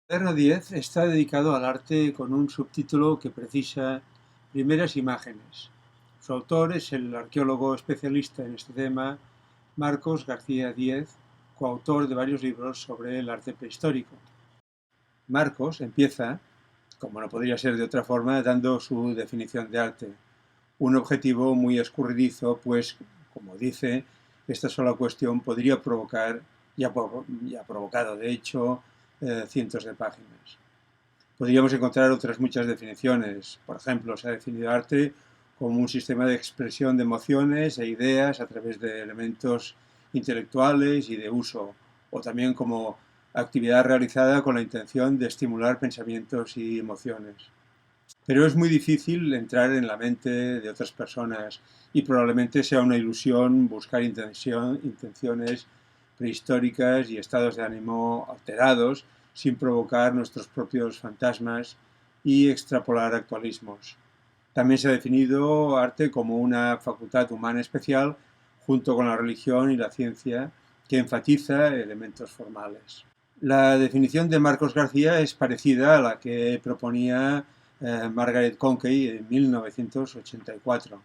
Cuaderno 10 está dedicado al arte con un subtítulo que precisa primeras imágenes. Su autor es el arqueólogo especialista en este tema, Marcos García Díez, coautor de varios libros sobre el arte prehistórico. Marcos empieza, como no podría ser de otra forma, dando su definición de arte. Un objetivo muy escurridizo, pues, como dice, esta sola cuestión podría provocar, y ha provocado de hecho, cientos de páginas. Podríamos encontrar otras muchas definiciones. Por ejemplo, se ha definido arte como un sistema de expresión de emociones e ideas a través de elementos intelectuales y de uso, o también como actividad realizada con la intención de estimular pensamientos y emociones. Pero es muy difícil entrar en la mente de otras personas y probablemente sea una ilusión buscar intenciones prehistóricas y estados de ánimo alterados sin provocar nuestros propios fantasmas y extrapolar actualismos. También se ha definido arte como una facultad humana especial junto con la religión y la ciencia que enfatiza elementos formales. La definición de Marcos García es parecida a la que proponía Margaret Conkey en 1984.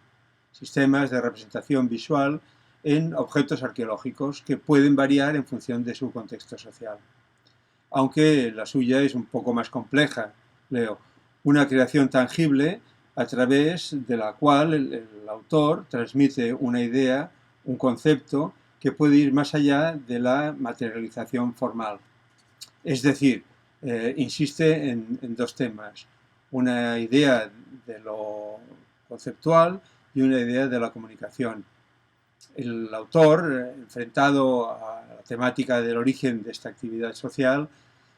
Sistemas de representación visual en objetos arqueológicos que pueden variar en función de su contexto social. Aunque la suya es un poco más compleja, leo, una creación tangible a través de la cual el autor transmite una idea, un concepto que puede ir más allá de la materialización formal. Es decir, insiste en dos temas, una idea de lo conceptual y una idea de la comunicación. El autor, enfrentado a la temática del origen de esta actividad social,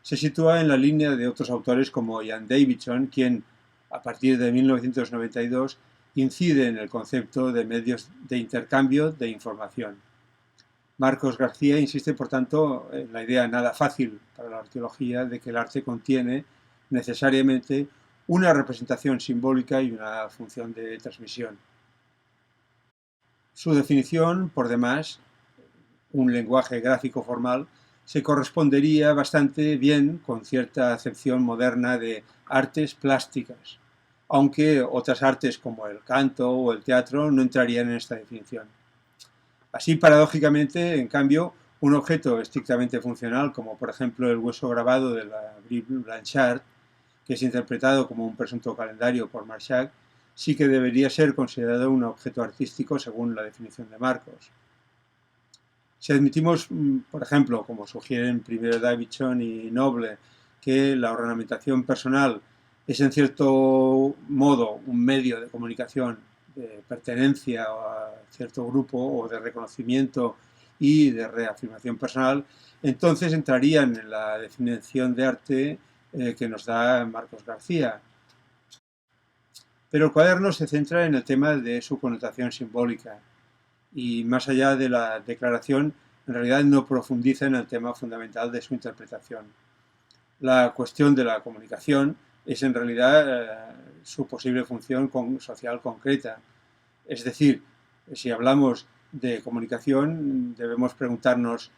se sitúa en la línea de otros autores como Ian Davidson, quien, a partir de 1992, incide en el concepto de medios de intercambio de información. Marcos García insiste, por tanto, en la idea nada fácil para la arqueología de que el arte contiene necesariamente una representación simbólica y una función de transmisión. Su definición, por demás, un lenguaje gráfico formal, se correspondería bastante bien con cierta acepción moderna de artes plásticas, aunque otras artes como el canto o el teatro no entrarían en esta definición. Así, paradójicamente, en cambio, un objeto estrictamente funcional, como por ejemplo el hueso grabado de la Bible Blanchard, que es interpretado como un presunto calendario por Marchak, sí que debería ser considerado un objeto artístico según la definición de Marcos. Si admitimos, por ejemplo, como sugieren primero Davidson y Noble, que la ornamentación personal es en cierto modo un medio de comunicación, de pertenencia a cierto grupo o de reconocimiento y de reafirmación personal, entonces entrarían en la definición de arte que nos da Marcos García. Pero el cuaderno se centra en el tema de su connotación simbólica y más allá de la declaración, en realidad no profundiza en el tema fundamental de su interpretación. La cuestión de la comunicación es en realidad su posible función social concreta. Es decir, si hablamos de comunicación, debemos preguntarnos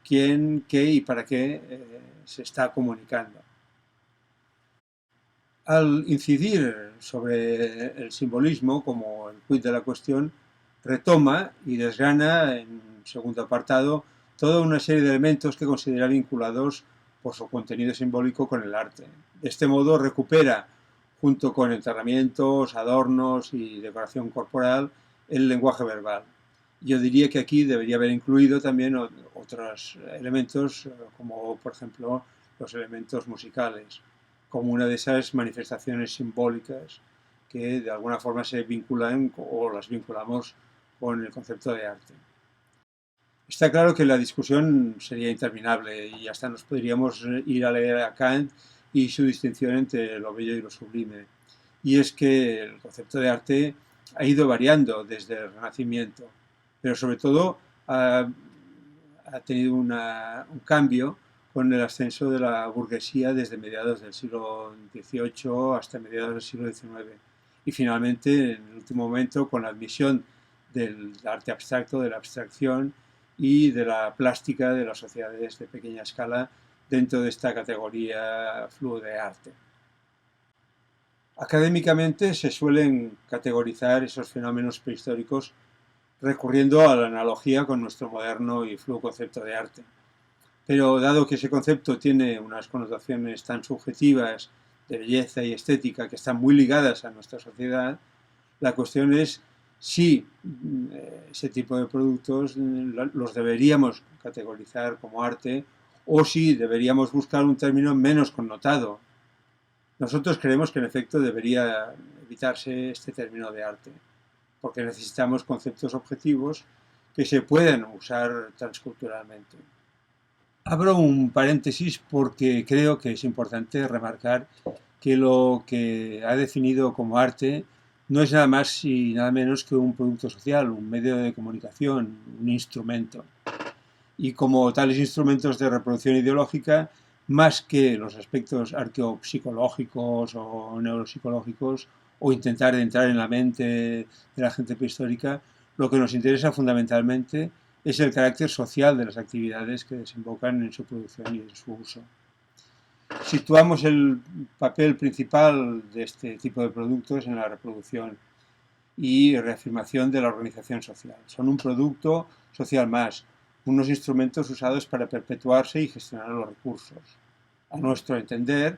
quién, qué y para qué se está comunicando. Al incidir sobre el simbolismo como el quid de la cuestión, retoma y desgrana en segundo apartado toda una serie de elementos que considera vinculados por su contenido simbólico con el arte. De este modo recupera, junto con enterramientos, adornos y decoración corporal, el lenguaje verbal. Yo diría que aquí debería haber incluido también otros elementos, como por ejemplo los elementos musicales, como una de esas manifestaciones simbólicas que de alguna forma se vinculan o las vinculamos con el concepto de arte. Está claro que la discusión sería interminable y hasta nos podríamos ir a leer a Kant y su distinción entre lo bello y lo sublime. Y es que el concepto de arte ha ido variando desde el Renacimiento, pero sobre todo ha tenido un cambio con el ascenso de la burguesía desde mediados del siglo XVIII hasta mediados del siglo XIX. Y finalmente, en el último momento, con la admisión del arte abstracto, de la abstracción y de la plástica de las sociedades de pequeña escala dentro de esta categoría fluo de arte. Académicamente se suelen categorizar esos fenómenos prehistóricos recurriendo a la analogía con nuestro moderno y fluo concepto de arte. Pero dado que ese concepto tiene unas connotaciones tan subjetivas de belleza y estética que están muy ligadas a nuestra sociedad, la cuestión es si ese tipo de productos los deberíamos categorizar como arte o si deberíamos buscar un término menos connotado. Nosotros creemos que en efecto debería evitarse este término de arte, porque necesitamos conceptos objetivos que se puedan usar transculturalmente. Abro un paréntesis porque creo que es importante remarcar que lo que ha definido como arte no es nada más y nada menos que un producto social, un medio de comunicación, un instrumento. Y como tales instrumentos de reproducción ideológica, más que los aspectos arqueopsicológicos o neuropsicológicos o intentar entrar en la mente de la gente prehistórica, lo que nos interesa fundamentalmente es el carácter social de las actividades que desembocan en su producción y en su uso. Situamos el papel principal de este tipo de productos en la reproducción y reafirmación de la organización social. Son un producto social más, unos instrumentos usados para perpetuarse y gestionar los recursos. A nuestro entender,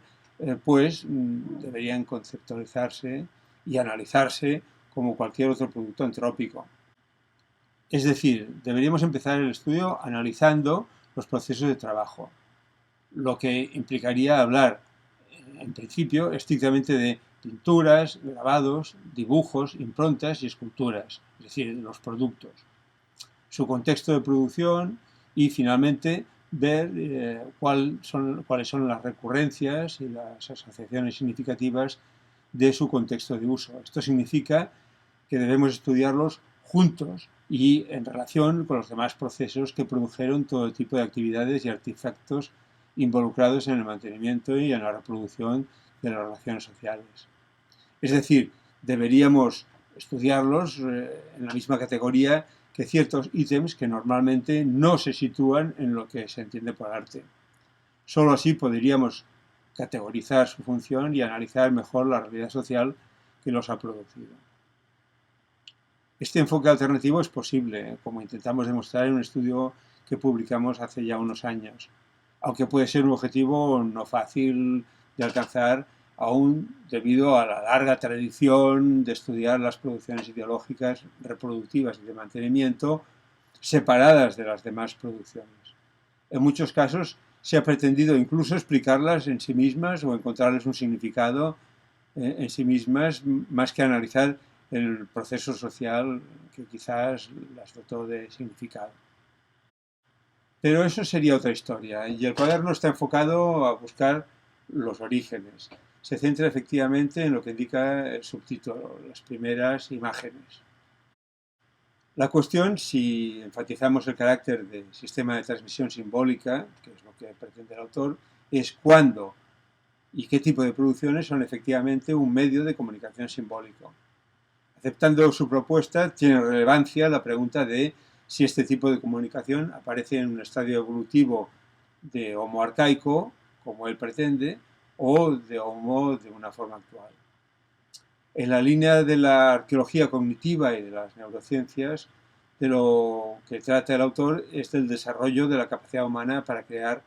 pues deberían conceptualizarse y analizarse como cualquier otro producto antrópico. Es decir, deberíamos empezar el estudio analizando los procesos de trabajo, lo que implicaría hablar, en principio, estrictamente de pinturas, grabados, dibujos, improntas y esculturas, es decir, los productos, su contexto de producción y, finalmente, ver cuáles son las recurrencias y las asociaciones significativas de su contexto de uso. Esto significa que debemos estudiarlos juntos y en relación con los demás procesos que produjeron todo tipo de actividades y artefactos involucrados en el mantenimiento y en la reproducción de las relaciones sociales. Es decir, deberíamos estudiarlos en la misma categoría que ciertos ítems que normalmente no se sitúan en lo que se entiende por arte. Solo así podríamos categorizar su función y analizar mejor la realidad social que los ha producido. Este enfoque alternativo es posible, como intentamos demostrar en un estudio que publicamos hace ya unos años, aunque puede ser un objetivo no fácil de alcanzar aún debido a la larga tradición de estudiar las producciones ideológicas, reproductivas y de mantenimiento separadas de las demás producciones. En muchos casos se ha pretendido incluso explicarlas en sí mismas o encontrarles un significado en sí mismas, más que analizar el proceso social que quizás las dotó de significado. Pero eso sería otra historia, y el cuaderno está enfocado a buscar los orígenes. Se centra efectivamente en lo que indica el subtítulo, las primeras imágenes. La cuestión, si enfatizamos el carácter de sistema de transmisión simbólica, que es lo que pretende el autor, es cuándo y qué tipo de producciones son efectivamente un medio de comunicación simbólico. Aceptando su propuesta, tiene relevancia la pregunta de si este tipo de comunicación aparece en un estadio evolutivo de Homo arcaico, como él pretende, o de Homo de una forma actual. En la línea de la arqueología cognitiva y de las neurociencias, de lo que trata el autor es del desarrollo de la capacidad humana para crear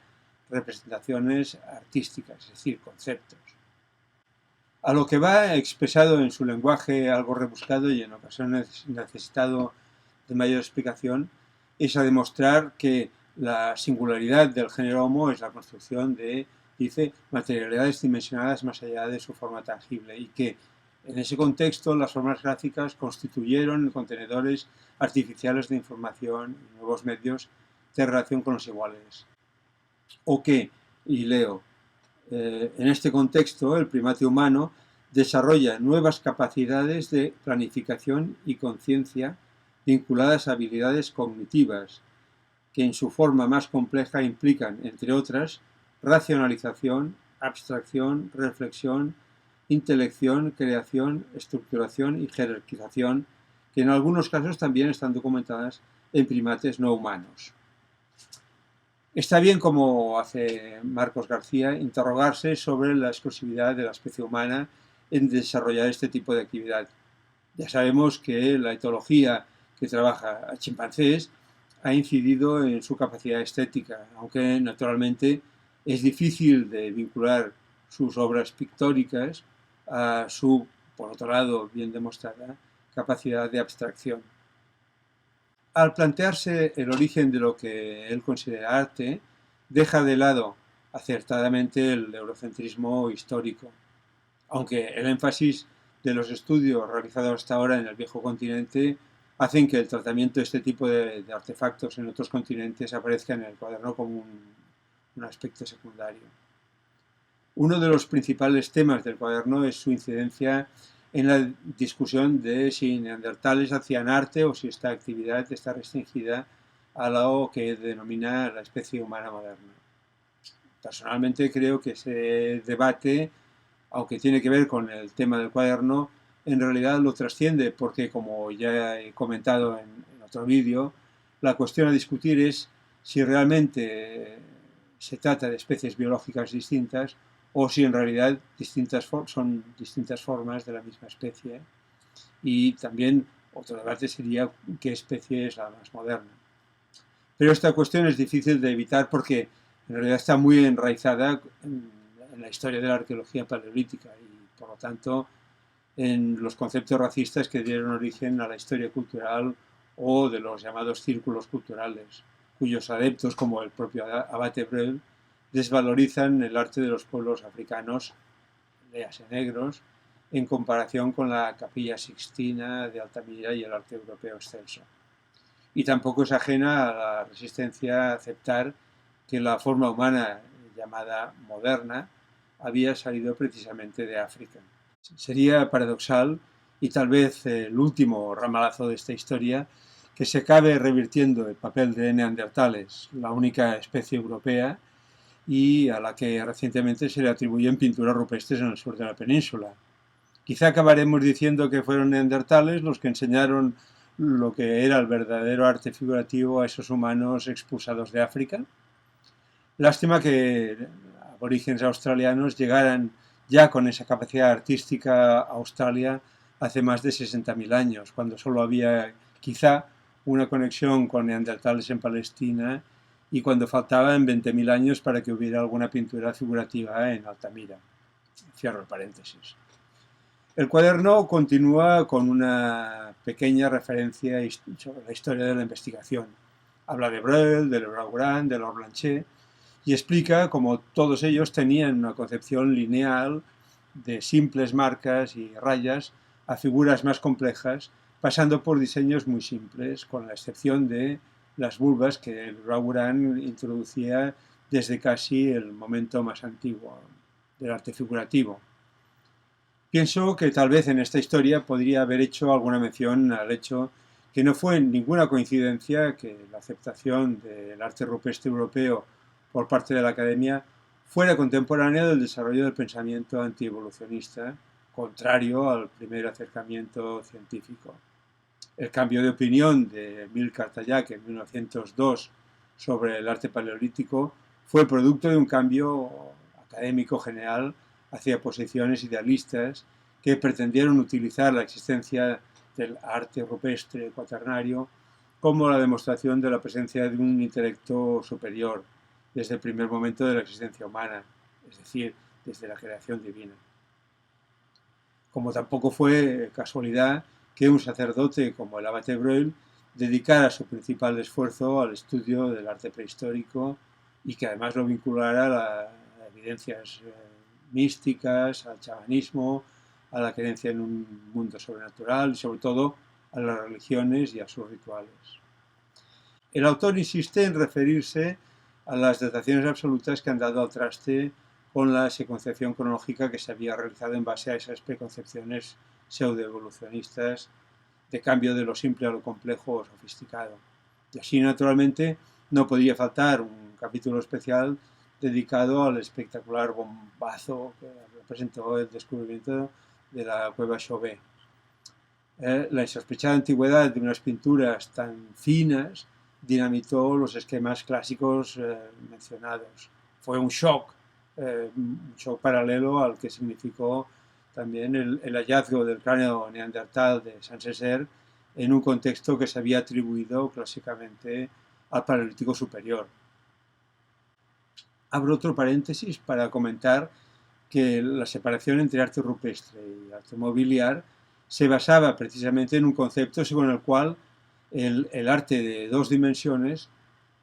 representaciones artísticas, es decir, conceptos. A lo que va expresado en su lenguaje algo rebuscado y en ocasiones necesitado de mayor explicación, es a demostrar que la singularidad del género Homo es la construcción de, dice, materialidades dimensionadas más allá de su forma tangible y que en ese contexto las formas gráficas constituyeron contenedores artificiales de información y nuevos medios de relación con los iguales. O que, y leo, en este contexto el primate humano desarrolla nuevas capacidades de planificación y conciencia vinculadas a habilidades cognitivas, que en su forma más compleja implican, entre otras, racionalización, abstracción, reflexión, intelección, creación, estructuración y jerarquización, que en algunos casos también están documentadas en primates no humanos. Está bien, como hace Marcos García, interrogarse sobre la exclusividad de la especie humana en desarrollar este tipo de actividad. Ya sabemos que la etología que trabaja a chimpancés ha incidido en su capacidad estética, aunque naturalmente es difícil de vincular sus obras pictóricas a su, por otro lado, bien demostrada capacidad de abstracción. Al plantearse el origen de lo que él considera arte, deja de lado acertadamente el eurocentrismo histórico, aunque el énfasis de los estudios realizados hasta ahora en el viejo continente hacen que el tratamiento de este tipo de artefactos en otros continentes aparezca en el cuaderno como un aspecto secundario. Uno de los principales temas del cuaderno es su incidencia en la discusión de si neandertales hacían arte o si esta actividad está restringida a lo que denomina la especie humana moderna. Personalmente creo que ese debate, aunque tiene que ver con el tema del cuaderno, en realidad lo trasciende porque, como ya he comentado en otro vídeo, la cuestión a discutir es si realmente se trata de especies biológicas distintas o si en realidad son distintas formas de la misma especie. Y también otro debate sería qué especie es la más moderna. Pero esta cuestión es difícil de evitar porque en realidad está muy enraizada en la historia de la arqueología paleolítica y por lo tanto en los conceptos racistas que dieron origen a la historia cultural o de los llamados círculos culturales, cuyos adeptos, como el propio Abate Breuil, desvalorizan el arte de los pueblos africanos, léase negros, en comparación con la Capilla Sixtina de Altamira y el arte europeo excelso. Y tampoco es ajena a la resistencia a aceptar que la forma humana llamada moderna había salido precisamente de África. Sería paradoxal, y tal vez el último ramalazo de esta historia, que se acabe revirtiendo el papel de neandertales, la única especie europea, y a la que recientemente se le atribuyen pinturas rupestres en el sur de la península. Quizá acabaremos diciendo que fueron neandertales los que enseñaron lo que era el verdadero arte figurativo a esos humanos expulsados de África. Lástima que aborígenes australianos llegaran ya con esa capacidad artística a Australia hace más de 60.000 años, cuando solo había quizá una conexión con neandertales en Palestina y cuando faltaban 20.000 años para que hubiera alguna pintura figurativa en Altamira. Cierro el paréntesis. El cuaderno continúa con una pequeña referencia sobre la historia de la investigación. Habla de Breuil, de Lebrun, de Laure Blanchet, y explica cómo todos ellos tenían una concepción lineal de simples marcas y rayas a figuras más complejas, pasando por diseños muy simples, con la excepción de las vulvas que Lebrun introducía desde casi el momento más antiguo del arte figurativo. Pienso que tal vez en esta historia podría haber hecho alguna mención al hecho que no fue ninguna coincidencia que la aceptación del arte rupestre europeo por parte de la Academia fuera contemporánea del desarrollo del pensamiento antievolucionista, contrario al primer acercamiento científico. El cambio de opinión de Emile Cartayac en 1902 sobre el arte paleolítico fue producto de un cambio académico general hacia posiciones idealistas que pretendieron utilizar la existencia del arte rupestre cuaternario como la demostración de la presencia de un intelecto superior desde el primer momento de la existencia humana, es decir, desde la creación divina. Como tampoco fue casualidad que un sacerdote como el abate Breuil dedicara su principal esfuerzo al estudio del arte prehistórico y que además lo vinculara a las evidencias místicas, al chamanismo, a la creencia en un mundo sobrenatural y sobre todo a las religiones y a sus rituales. El autor insiste en referirse a las dataciones absolutas que han dado al traste con la secuenciación cronológica que se había realizado en base a esas preconcepciones pseudoevolucionistas de cambio de lo simple a lo complejo o sofisticado. Y así, naturalmente, no podría faltar un capítulo especial dedicado al espectacular bombazo que representó el descubrimiento de la cueva Chauvet. La insospechada antigüedad de unas pinturas tan finas dinamitó los esquemas clásicos mencionados. Fue un shock paralelo al que significó también el hallazgo del cráneo neandertal de Saint-Césaire en un contexto que se había atribuido clásicamente al Paleolítico superior. Abro otro paréntesis para comentar que la separación entre arte rupestre y arte mobiliar se basaba precisamente en un concepto según el cual el arte de dos dimensiones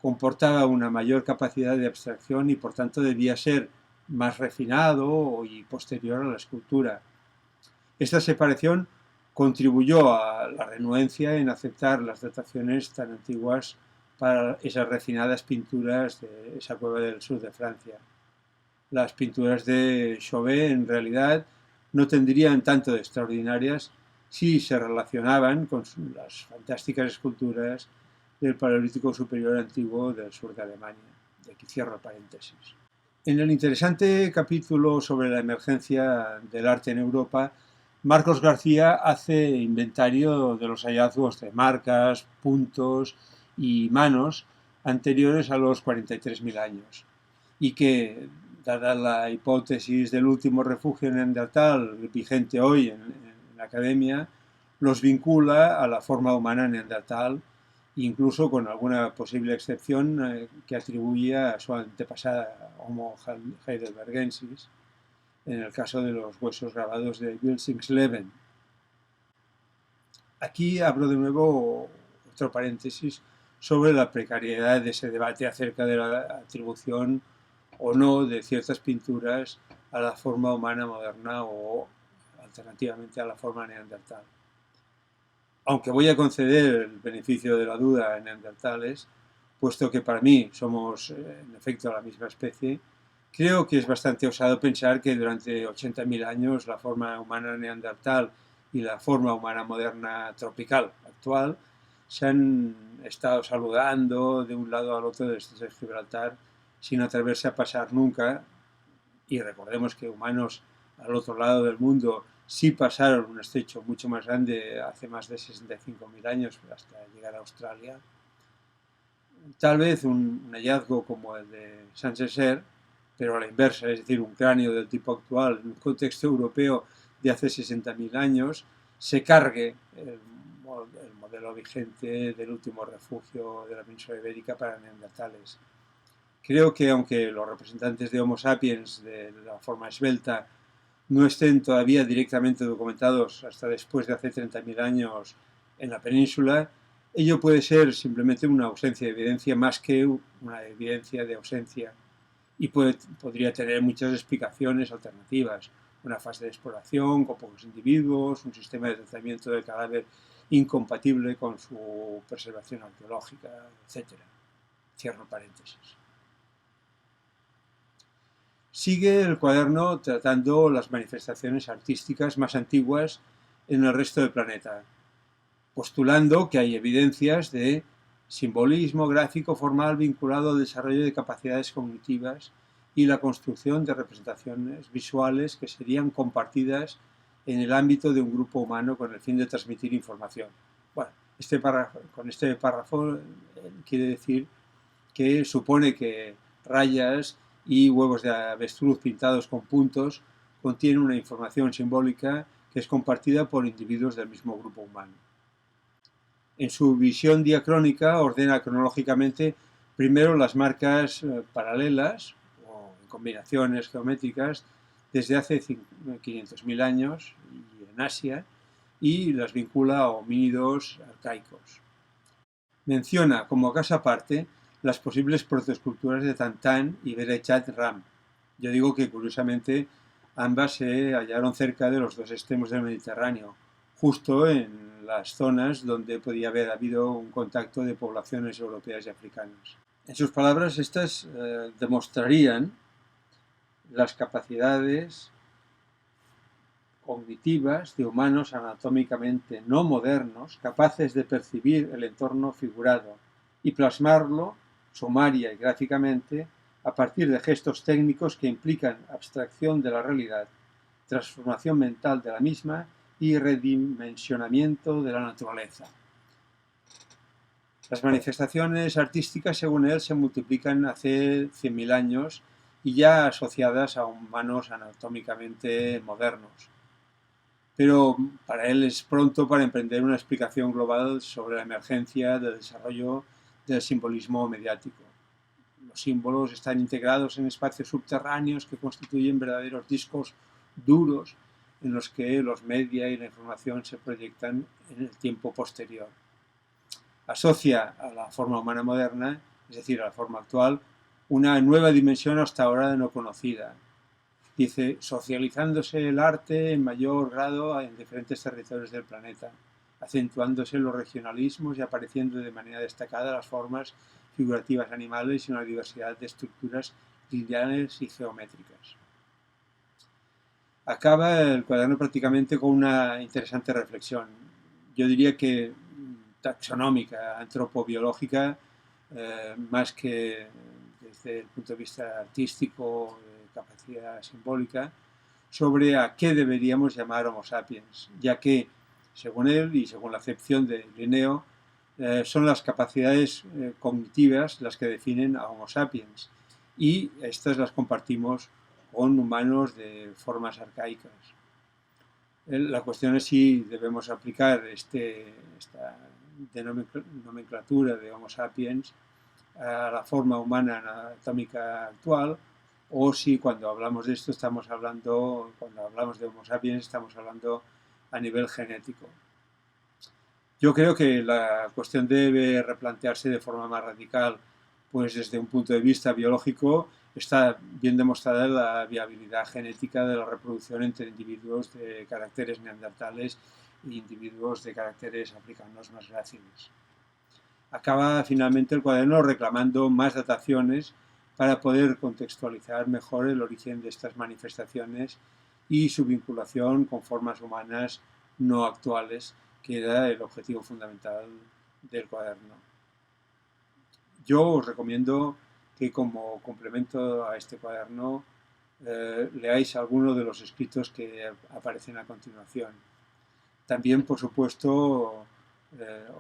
comportaba una mayor capacidad de abstracción y por tanto debía ser más refinado y posterior a la escultura. Esta separación contribuyó a la renuencia en aceptar las dataciones tan antiguas para esas refinadas pinturas de esa cueva del sur de Francia. Las pinturas de Chauvet en realidad no tendrían tanto de extraordinarias si se relacionaban con las fantásticas esculturas del Paleolítico superior antiguo del sur de Alemania. Y aquí cierro el paréntesis. En el interesante capítulo sobre la emergencia del arte en Europa, Marcos García hace inventario de los hallazgos de marcas, puntos y manos anteriores a los 43.000 años y que, dada la hipótesis del último refugio neandertal vigente hoy en la academia, los vincula a la forma humana neandertal, incluso con alguna posible excepción que atribuye a su antepasada Homo heidelbergensis, en el caso de los huesos grabados de Wilsingsleben. Aquí abro de nuevo otro paréntesis sobre la precariedad de ese debate acerca de la atribución o no de ciertas pinturas a la forma humana moderna o alternativamente a la forma neandertal. Aunque voy a conceder el beneficio de la duda a neandertales, puesto que para mí somos en efecto la misma especie, creo que es bastante osado pensar que durante 80.000 años la forma humana neandertal y la forma humana moderna tropical actual se han estado saludando de un lado al otro desde Gibraltar sin atreverse a pasar nunca. Y recordemos que humanos al otro lado del mundo sí pasaron un estrecho mucho más grande hace más de 65.000 años hasta llegar a Australia. Tal vez un hallazgo como el de Saint-Césaire, pero a la inversa, es decir, un cráneo del tipo actual en un contexto europeo de hace 60.000 años, se cargue el modelo vigente del último refugio de la península ibérica para neandertales. Creo que aunque los representantes de Homo sapiens de la forma esbelta no estén todavía directamente documentados hasta después de hace 30.000 años en la península, ello puede ser simplemente una ausencia de evidencia más que una evidencia de ausencia y podría tener muchas explicaciones alternativas. Una fase de exploración con pocos individuos, un sistema de tratamiento del cadáver incompatible con su preservación arqueológica, etc. Cierro paréntesis. Sigue el cuaderno tratando las manifestaciones artísticas más antiguas en el resto del planeta, postulando que hay evidencias de simbolismo gráfico formal vinculado al desarrollo de capacidades cognitivas y la construcción de representaciones visuales que serían compartidas en el ámbito de un grupo humano con el fin de transmitir información. Bueno, con este párrafo quiere decir que supone que rayas y huevos de avestruz pintados con puntos contienen una información simbólica que es compartida por individuos del mismo grupo humano. En su visión diacrónica ordena cronológicamente primero las marcas paralelas o en combinaciones geométricas desde hace 500.000 años y en Asia y las vincula a homínidos arcaicos. Menciona como caso aparte las posibles protoesculturas de Tantan y Berechat Ram. Yo digo que curiosamente ambas se hallaron cerca de los dos extremos del Mediterráneo, justo en las zonas donde podía haber habido un contacto de poblaciones europeas y africanas. En sus palabras, estas demostrarían las capacidades cognitivas de humanos anatómicamente no modernos capaces de percibir el entorno figurado y plasmarlo sumaria y gráficamente a partir de gestos técnicos que implican abstracción de la realidad, transformación mental de la misma y redimensionamiento de la naturaleza. Las manifestaciones artísticas, según él, se multiplican hace 100.000 años y ya asociadas a humanos anatómicamente modernos. Pero para él es pronto para emprender una explicación global sobre la emergencia del desarrollo del simbolismo mediático. Los símbolos están integrados en espacios subterráneos que constituyen verdaderos discos duros en los que los media y la información se proyectan en el tiempo posterior. Asocia a la forma humana moderna, es decir, a la forma actual, una nueva dimensión hasta ahora no conocida. Dice, socializándose el arte en mayor grado en diferentes territorios del planeta, acentuándose los regionalismos y apareciendo de manera destacada las formas figurativas animales y una diversidad de estructuras lineales y geométricas. Acaba el cuaderno prácticamente con una interesante reflexión. Yo diría que taxonómica, antropobiológica, más que desde el punto de vista artístico, de capacidad simbólica, sobre a qué deberíamos llamar Homo sapiens, ya que, según él y según la acepción de Linneo, son las capacidades cognitivas las que definen a Homo sapiens, y estas las compartimos con humanos de formas arcaicas. La cuestión es si debemos aplicar esta nomenclatura de Homo sapiens a la forma humana anatómica actual, o si cuando hablamos de esto cuando hablamos de Homo sapiens, estamos hablando a nivel genético. Yo creo que la cuestión debe replantearse de forma más radical, pues desde un punto de vista biológico está bien demostrada la viabilidad genética de la reproducción entre individuos de caracteres neandertales e individuos de caracteres africanos más gráciles. Acaba finalmente el cuaderno reclamando más dataciones para poder contextualizar mejor el origen de estas manifestaciones y su vinculación con formas humanas no actuales, que era el objetivo fundamental del cuaderno. Yo os recomiendo que como complemento a este cuaderno leáis alguno de los escritos que aparecen a continuación. También, por supuesto,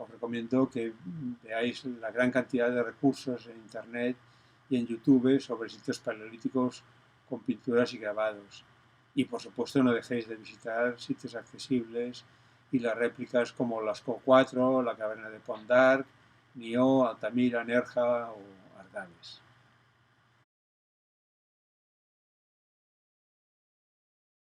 os recomiendo que veáis la gran cantidad de recursos en Internet y en YouTube sobre sitios paleolíticos con pinturas y grabados. Y, por supuesto, no dejéis de visitar sitios accesibles y las réplicas como Lascaux 4, la caverna de Pont d'Arc, Nió, Altamira, Nerja o Argales.